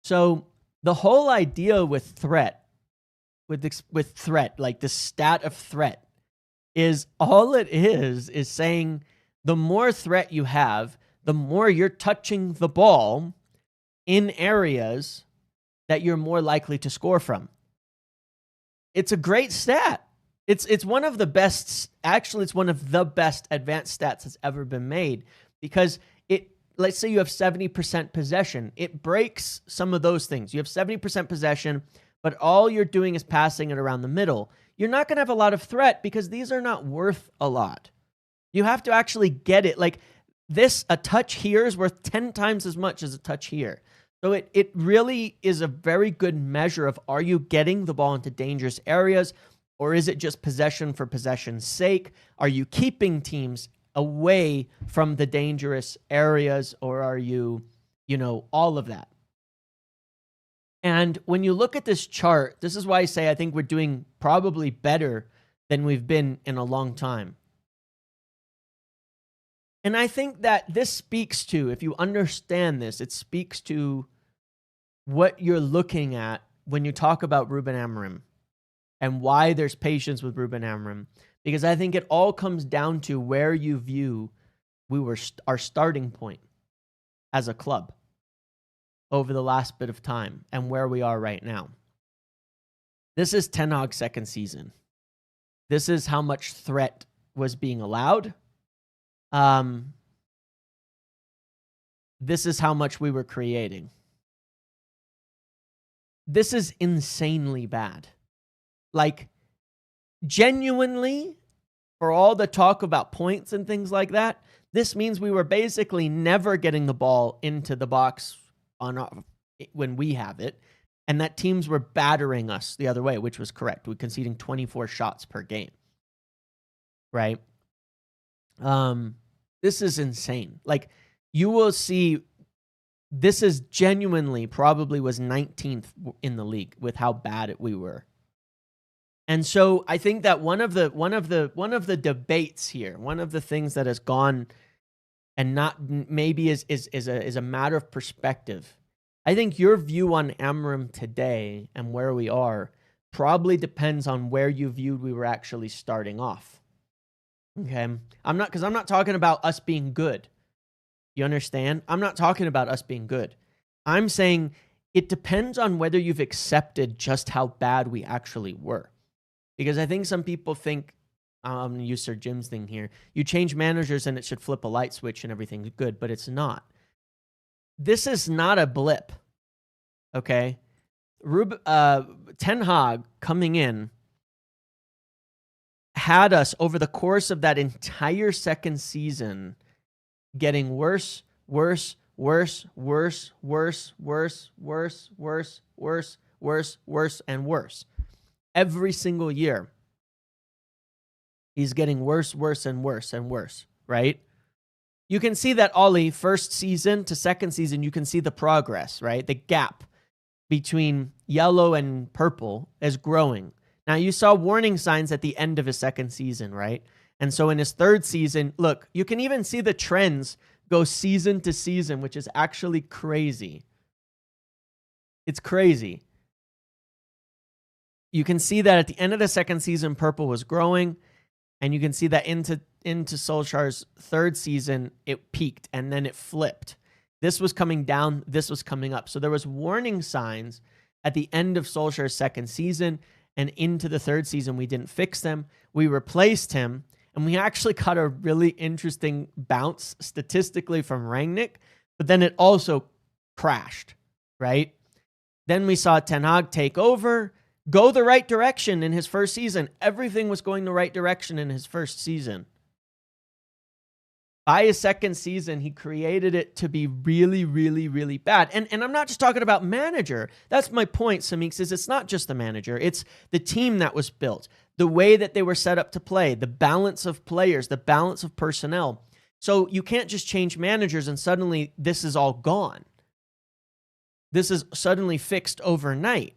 So the whole idea with threat, with threat, like the stat of threat, is all it is saying the more threat you have, the more you're touching the ball in areas that you're more likely to score from. It's a great stat. It's one of the best, actually it's one of the best advanced stats that's ever been made, because let's say you have 70% possession. It breaks some of those things. You have 70% possession, but all you're doing is passing it around the middle. You're not going to have a lot of threat because these are not worth a lot. You have to actually get it. Like this, a touch here is worth 10 times as much as a touch here. So it really is a very good measure of, are you getting the ball into dangerous areas, or is it just possession for possession's sake? Are you keeping teams away from the dangerous areas, or are you, all of that? And when you look at this chart, this is why I say I think we're doing probably better than we've been in a long time. And I think that this speaks to, if you understand this, it speaks to what you're looking at when you talk about Ruben Amorim and why there's patience with Ruben Amorim. Because I think it all comes down to where you view our starting point as a club over the last bit of time and where we are right now. This is Ten Hag's second season. This is how much threat was being allowed. This is how much we were creating. This is insanely bad. Like, genuinely, for all the talk about points and things like that, this means we were basically never getting the ball into the box when we have it, and that teams were battering us the other way, which was correct. We're conceding 24 shots per game, right? This is insane. Like, you will see, this is genuinely probably was 19th in the league with how bad we were. And so I think that one of the debates here, one of the things that has gone and not maybe is a matter of perspective. I think your view on Amorim today and where we are probably depends on where you viewed we were actually starting off. Okay, I'm not talking about us being good. You understand? I'm not talking about us being good. I'm saying it depends on whether you've accepted just how bad we actually were. Because I think some people think, I'm going to use Sir Jim's thing here, you change managers and it should flip a light switch and everything's good, but it's not. This is not a blip, okay? Ten Hag coming in had us over the course of that entire second season getting worse, worse, worse, worse, worse, worse, worse, worse, worse, worse, worse, and worse. Every single year, he's getting worse, worse, and worse, and worse, right? You can see that, Ollie, first season to second season, you can see the progress, right? The gap between yellow and purple is growing. Now, you saw warning signs at the end of his second season, right? And so in his third season, look, you can even see the trends go season to season, which is actually crazy. It's crazy. You can see that at the end of the second season, purple was growing, and you can see that into Solskjaer's third season, it peaked, and then it flipped. This was coming down, this was coming up. So there was warning signs at the end of Solskjaer's second season, and into the third season, we didn't fix them. We replaced him, and we actually got a really interesting bounce statistically from Rangnick, but then it also crashed, right? Then we saw Ten Hag take over, go the right direction in his first season. Everything was going the right direction in his first season. By his second season, he created it to be really, really, really bad. And I'm not just talking about manager. That's my point, Samix, is it's not just the manager. It's the team that was built, the way that they were set up to play, the balance of players, the balance of personnel. So you can't just change managers and suddenly this is all gone. This is suddenly fixed overnight.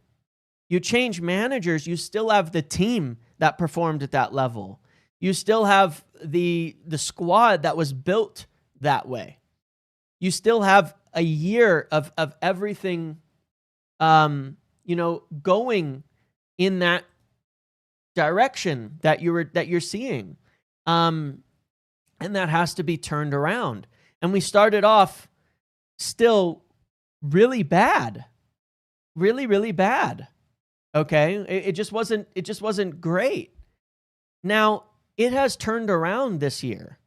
You change managers, you still have the team that performed at that level. You still have the squad that was built that way. You still have a year of everything, going in that direction that you're seeing, and that has to be turned around. And we started off still really bad, really, really bad. Okay, it just wasn't great. Now, it has turned around this year.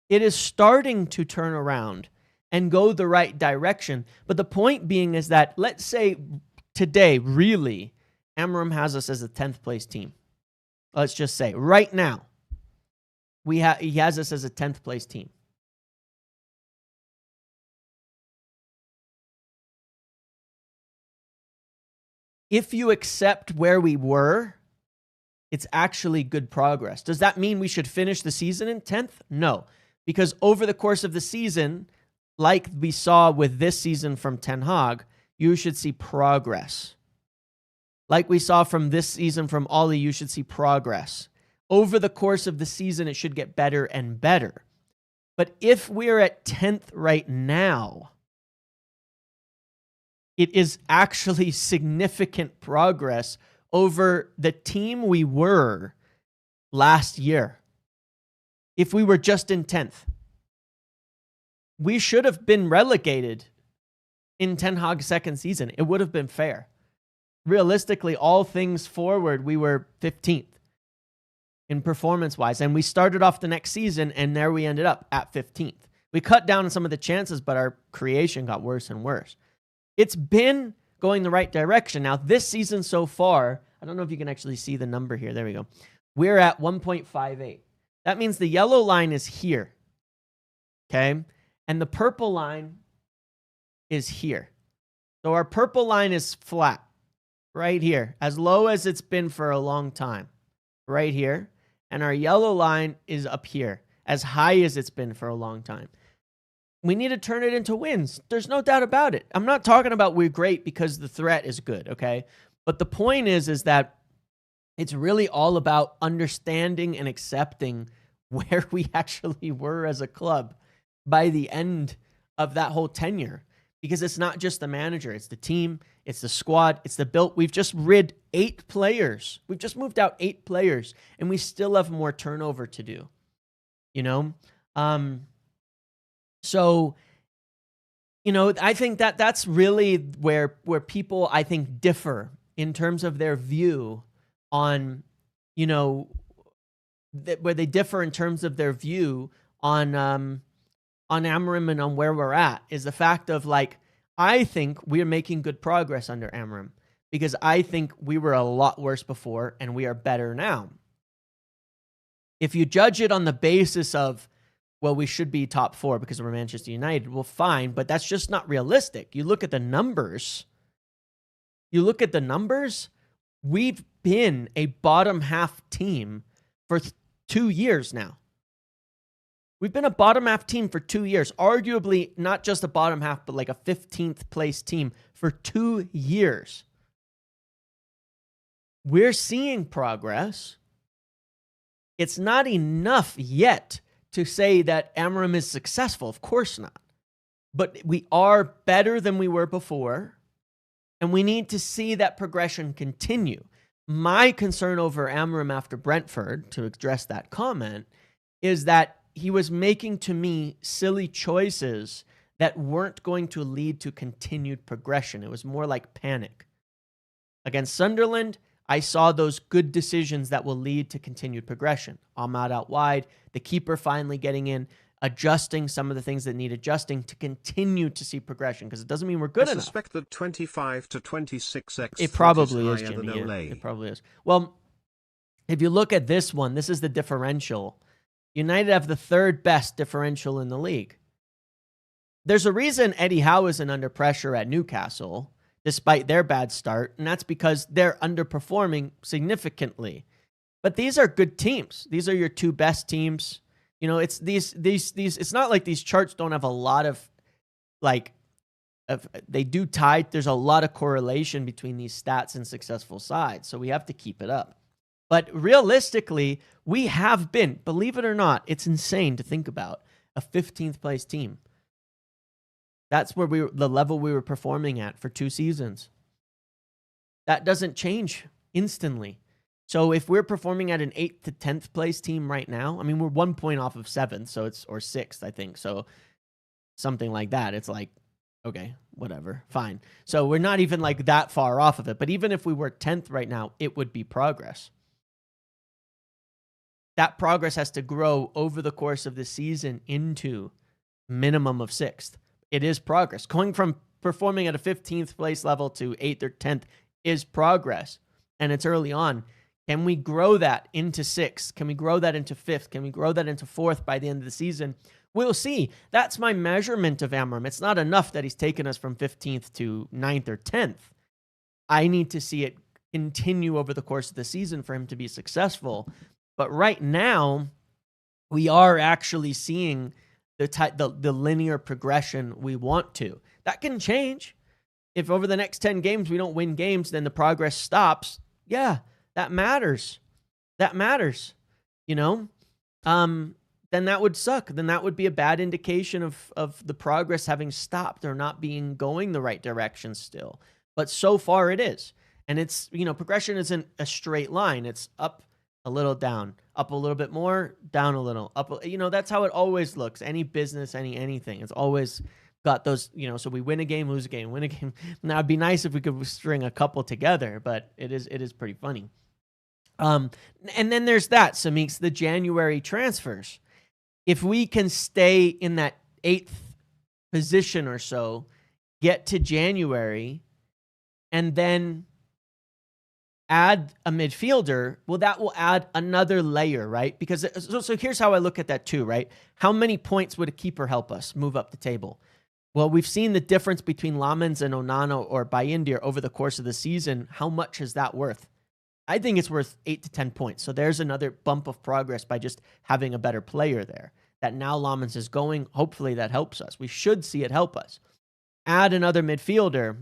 It is starting to turn around and go the right direction. But the point being is that, let's say today, really, Amorim has us as a 10th place team. Let's just say right now, he has us as a 10th place team. If you accept where we were, it's actually good progress. Does that mean we should finish the season in 10th? No, because over the course of the season, like we saw with this season from Ten Hag, you should see progress. Like we saw from this season from Ollie, you should see progress. Over the course of the season, it should get better and better. But if we're at 10th right now, it is actually significant progress over the team we were last year. If we were just in 10th, we should have been relegated in Ten Hag's second season. It would have been fair. Realistically, all things forward, we were 15th in performance-wise. And we started off the next season, and there we ended up at 15th. We cut down on some of the chances, but our creation got worse and worse. It's been going the right direction. Now, this season so far, I don't know if you can actually see the number here. There we go. We're at 1.58. That means the yellow line is here. Okay? And the purple line is here. So our purple line is flat right here, as low as it's been for a long time, right here. And our yellow line is up here, as high as it's been for a long time. We need to turn it into wins. There's no doubt about it. I'm not talking about we're great because the threat is good, okay? But the point is that it's really all about understanding and accepting where we actually were as a club by the end of that whole tenure. Because it's not just the manager, it's the team, it's the squad, it's the build. We've just rid 8 players. We've just moved out 8 players, and we still have more turnover to do. You know? So, you know, I think that that's really where people, I think, differ in terms of their view on, you know, where they differ in terms of their view on Amorim and on where we're at is the fact of, like, I think we're making good progress under Amorim because I think we were a lot worse before and we are better now. If you judge it on the basis of, well, we should be top 4 because we're Manchester United, well, fine, but that's just not realistic. You look at the numbers. We've been a bottom half team for 2 years now. We've been a bottom half team for 2 years, arguably not just a bottom half, but like a 15th place team for 2 years. We're seeing progress. It's not enough yet to say that Amorim is successful. Of course not. But we are better than we were before, and we need to see that progression continue. My concern over Amorim after Brentford, to address that comment, is that he was making, to me, silly choices that weren't going to lead to continued progression. It was more like panic. Against Sunderland, I saw those good decisions that will lead to continued progression. Ahmad out wide, the keeper finally getting in, adjusting some of the things that need adjusting to continue to see progression, because it doesn't mean we're good enough. I suspect that 25 to 26x it probably is, higher Jimmy. than Yeah, Olay. it probably is. Well, if you look at this one, this is the differential. United have the 3rd best differential in the league. There's a reason Eddie Howe isn't under pressure at Newcastle, despite their bad start, and that's because they're underperforming significantly. But these are good teams. These are your 2 best teams. You know, it's these. It's not like these charts don't have a lot of, like, they do tie. There's a lot of correlation between these stats and successful sides, so we have to keep it up. But realistically, we have been, believe it or not, it's insane to think about, a 15th place team. That's where the level we were performing at for 2 seasons. That doesn't change instantly. So if we're performing at an 8th to 10th place team right now, I mean, we're 1 point off of 7th, so it's, or 6th, I think. So something like that. It's like, okay, whatever, fine. So we're not even like that far off of it. But even if we were 10th right now, it would be progress. That progress has to grow over the course of the season into minimum of 6th. It is progress. Going from performing at a 15th place level to 8th or 10th is progress, and it's early on. Can we grow that into 6th? Can we grow that into 5th? Can we grow that into 4th by the end of the season? We'll see. That's my measurement of Amorim. It's not enough that he's taken us from 15th to 9th or 10th. I need to see it continue over the course of the season for him to be successful. But right now, we are actually seeing the linear progression we want to. That can change. If over the next 10 games we don't win games, then the progress stops. Yeah, that matters. That matters. You know? Then that would suck. Then that would be a bad indication of the progress having stopped or not being going the right direction still. But so far it is. And it's, you know, progression isn't a straight line. It's up a little, down, up a little bit more, down a little, up. You know, that's how it always looks. Any business, anything. It's always got those, you know, so we win a game, lose a game, win a game. Now it'd be nice if we could string a couple together, but it is pretty funny. And then there's that, Samik's, the January transfers. If we can stay in that 8th position or so, get to January, and then add a midfielder, well, that will add another layer, right? Because so here's how I look at that too, right? How many points would a keeper help us move up the table? Well, we've seen the difference between Lamens and Onana or Bayindir over the course of the season. How much is that worth? I think it's worth 8 to 10 points. So there's another bump of progress by just having a better player there. That now Lamens is going, hopefully that helps us. We should see it help us. Add another midfielder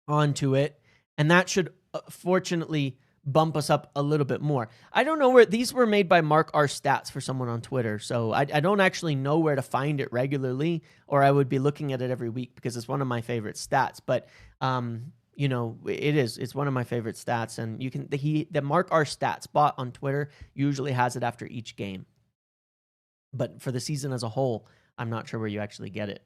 onto it, and that should fortunately bump us up a little bit more. I don't know where these were made by Mark R Stats for someone on Twitter, so I don't actually know where to find it regularly, or I would be looking at it every week because it's one of my favorite stats. But it's one of my favorite stats, and you can the Mark R Stats bot on Twitter usually has it after each game, but for the season as a whole, I'm not sure where you actually get it.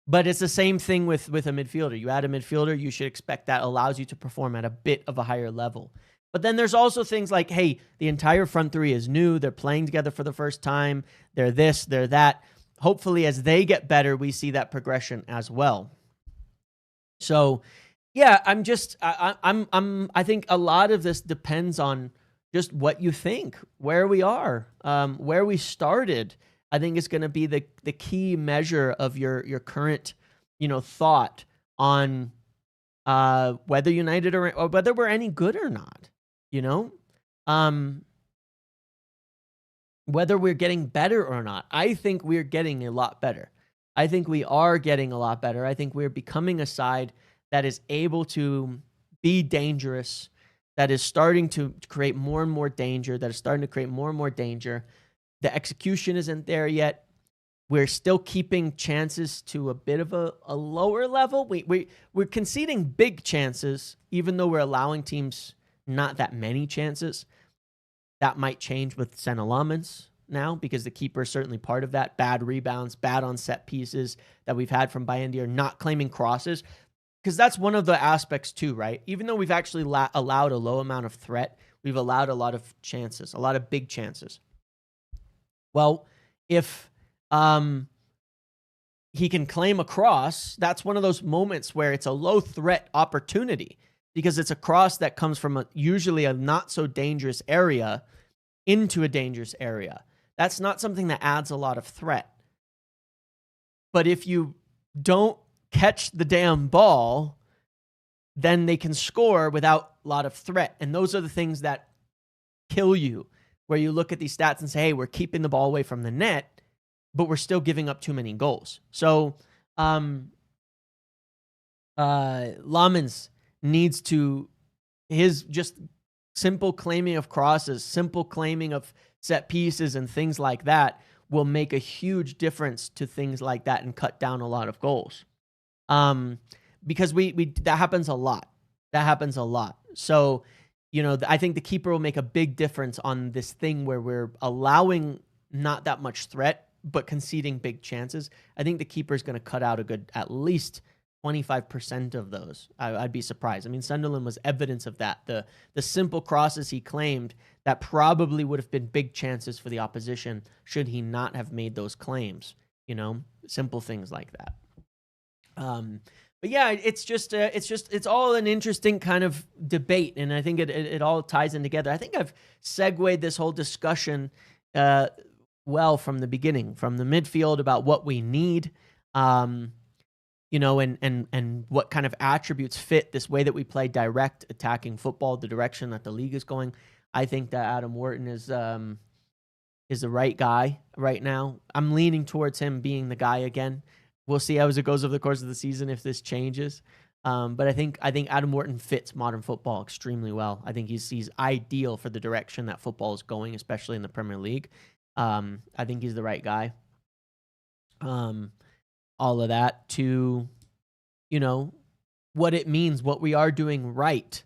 But it's the same thing with a midfielder. You add a midfielder, you should expect that allows you to perform at a bit of a higher level. But then there's also things like, hey, the entire front three is new. They're playing together for the first time. They're this, they're that. Hopefully, as they get better, we see that progression as well. So, yeah, I think a lot of this depends on just what you think, where we are, where we started. I think it's going to be the key measure of your current, thought on whether United or whether we're any good or not. Whether we're getting better or not. I think we're getting a lot better. I think we are getting a lot better. I think we're becoming a side that is able to be dangerous, that is starting to create more and more danger, that is starting to create more and more danger. The execution isn't there yet. We're still keeping chances to a bit of a lower level. We're conceding big chances, even though we're allowing teams not that many chances. That might change with Sen Lamens now, because the keeper is certainly part of that. Bad rebounds, bad on set pieces that we've had from Bayindir, not claiming crosses. Because that's one of the aspects too, right? Even though we've actually allowed a low amount of threat, we've allowed a lot of chances, a lot of big chances. Well, if he can claim a cross, that's one of those moments where it's a low threat opportunity, because it's a cross that comes from usually a not so dangerous area into a dangerous area. That's not something that adds a lot of threat. But if you don't catch the damn ball, then they can score without a lot of threat. And those are the things that kill you, where you look at these stats and say, hey, we're keeping the ball away from the net, but we're still giving up too many goals. So Lamens needs to, his just simple claiming of crosses, simple claiming of set pieces and things like that will make a huge difference to things like that and cut down a lot of goals. Because we that happens a lot. That happens a lot. So, I think the keeper will make a big difference on this thing where we're allowing not that much threat, but conceding big chances. I think the keeper is going to cut out a good, at least 25% of those. I'd be surprised. I mean, Sunderland was evidence of that. The simple crosses he claimed that probably would have been big chances for the opposition should he not have made those claims. Simple things like that. But yeah, it's all an interesting kind of debate, and I think it all ties in together. I think I've segued this whole discussion well from the beginning, from the midfield about what we need, and what kind of attributes fit this way that we play direct attacking football, the direction that the league is going. I think that Adam Wharton is the right guy right now. I'm leaning towards him being the guy again. We'll see how it goes over the course of the season if this changes. But I think Adam Wharton fits modern football extremely well. I think he's ideal for the direction that football is going, especially in the Premier League. I think he's the right guy. All of that to, what it means, what we are doing right,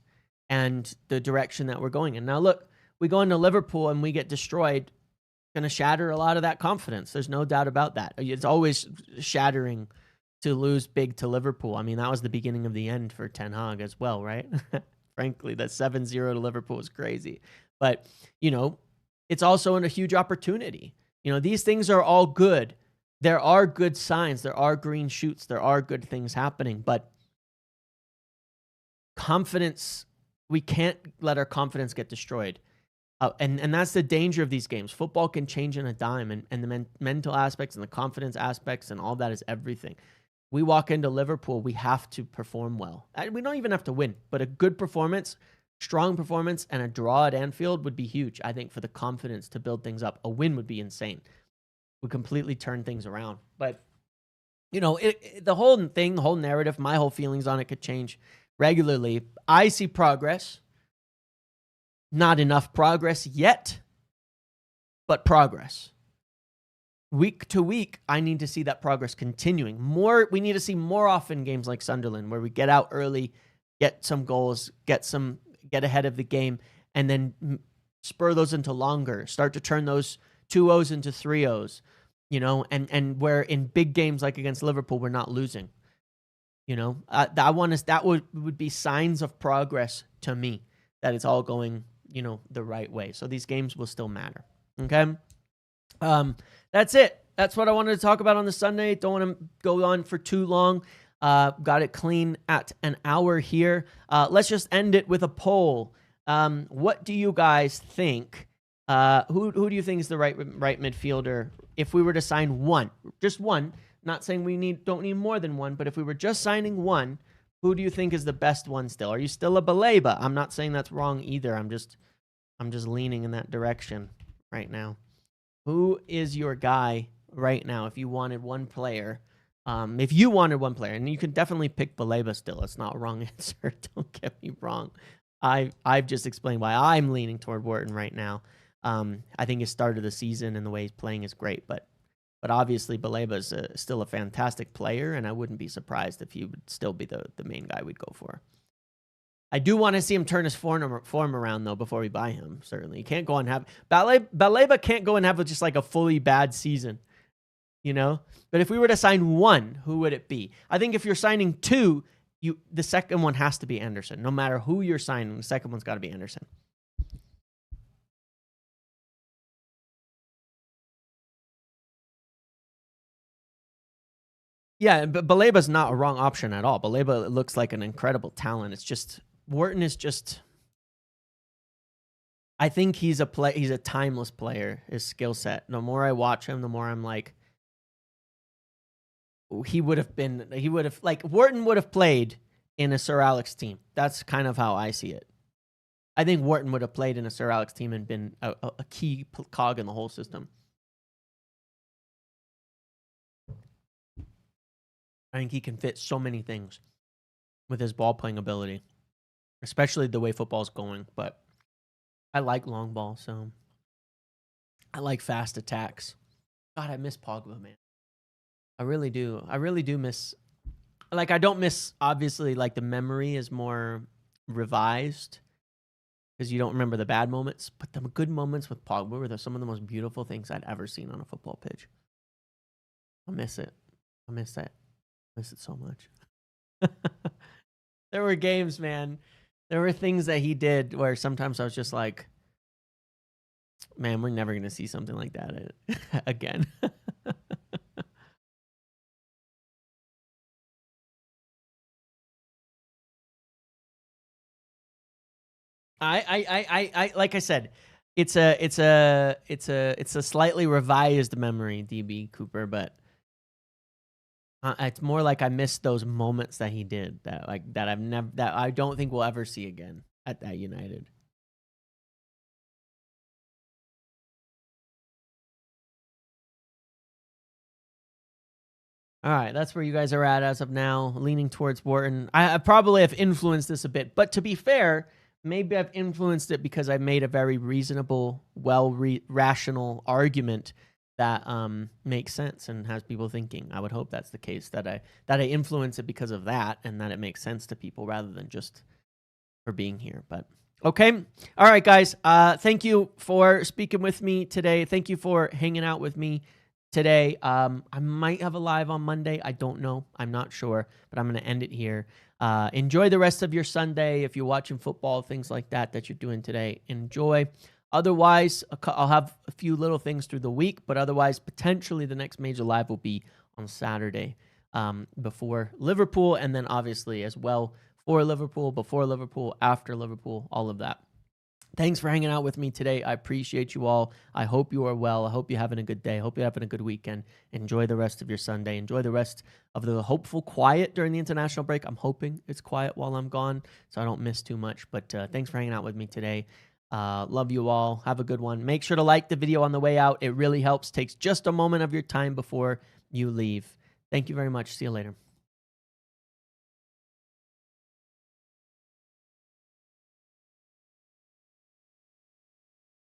and the direction that we're going in. Now, look, we go into Liverpool and we get destroyed. Going to shatter a lot of that confidence. There's no doubt about that. It's always shattering to lose big to Liverpool. I mean, that was the beginning of the end for Ten Hag as well, right? Frankly, that 7-0 to Liverpool was crazy. But, it's also a huge opportunity. These things are all good. There are good signs. There are green shoots. There are good things happening. But confidence We can't let our confidence get destroyed. And that's the danger of these games. Football can change in a dime, and the mental aspects and the confidence aspects and all that is everything. We walk into Liverpool, we have to perform well. We don't even have to win, but a good performance, strong performance, and a draw at Anfield would be huge, I think, for the confidence to build things up. A win would be insane. Would completely turn things around. But, you know, the whole thing, the whole narrative, my whole feelings on it could change regularly. I see progress. Not enough progress yet, but progress. Week to week, I need to see that progress continuing. We need to see more often games like Sunderland where we get out early, get some goals, get ahead of the game, and then spur those into longer. Start to turn those 2-0s into 3-0s, you know, and where in big games like against Liverpool, we're not losing. You know, that would be signs of progress to me, that it's all going, you know, the right way. So these games will still matter. Okay. That's it. That's what I wanted to talk about on the Sunday. Don't want to go on for too long. Got it clean at an hour here. Let's just end it with a poll. What do you guys think? Who do you think is the right midfielder? If we were to sign one, just one, not saying don't need more than one, but if we were just signing one, who do you think is the best one still? Are you still a Baleba? I'm not saying that's wrong either. I'm just leaning in that direction right now. Who is your guy right now if you wanted one player? And you can definitely pick Baleba still. It's not a wrong answer. Don't get me wrong. I've just explained why I'm leaning toward Wharton right now. I think his start of the season and the way he's playing is great, but obviously Baleba is still a fantastic player, and I wouldn't be surprised if he would still be the main guy we'd go for. I do want to see him turn his form around, though, before we buy him, certainly. He can't go and have... Baleba can't go and have just like a fully bad season, you know? But if we were to sign one, who would it be? I think if you're signing two, the second one has to be Anderson. No matter who you're signing, the second one's got to be Anderson. Yeah, but Baleba's not a wrong option at all. Baleba looks like an incredible talent. It's just... Wharton is just... I think he's a timeless player, his skill set. The more I watch him, the more I'm like... Wharton would have played in a Sir Alex team. That's kind of how I see it. I think Wharton would have played in a Sir Alex team and been a key cog in the whole system. I think he can fit so many things with his ball-playing ability, especially the way football's going. But I like long ball, so I like fast attacks. God, I miss Pogba, man. I really do. I really do miss... Like, I don't miss, obviously, like, the memory is more revised because you don't remember the bad moments. But the good moments with Pogba were some of the most beautiful things I'd ever seen on a football pitch. I miss it. I miss that. I miss it so much. There were games, man. There were things that he did where sometimes I was just like, man, we're never going to see something like that again. I like I said, it's a slightly revised memory, DB Cooper, but it's more like I missed those moments that he did that I don't think we'll ever see again at that United. All right, that's where you guys are at as of now, leaning towards Wharton. I probably have influenced this a bit, but to be fair, maybe I've influenced it because I made a very reasonable, rational argument that makes sense and has people thinking. I would hope that's the case, that I influence it because of that and that it makes sense to people rather than just for being here. But okay. All right, guys. Thank you for speaking with me today. Thank you for hanging out with me today. I might have a live on Monday. I don't know. I'm not sure, but I'm going to end it here. Enjoy the rest of your Sunday. If you're watching football, things like that you're doing today, enjoy. Otherwise, I'll have a few little things through the week, but otherwise, potentially the next major live will be on Saturday before Liverpool, and then obviously as well for Liverpool, before Liverpool, after Liverpool, all of that. Thanks for hanging out with me today. I appreciate you all. I hope you are well. I hope you're having a good day. I hope you're having a good weekend. Enjoy the rest of your Sunday. Enjoy the rest of the hopeful quiet during the international break. I'm hoping it's quiet while I'm gone so I don't miss too much. But thanks for hanging out with me today. Love you all. Have a good one. Make sure to like the video on the way out. It really helps. Takes just a moment of your time before you leave. Thank you very much. See you later.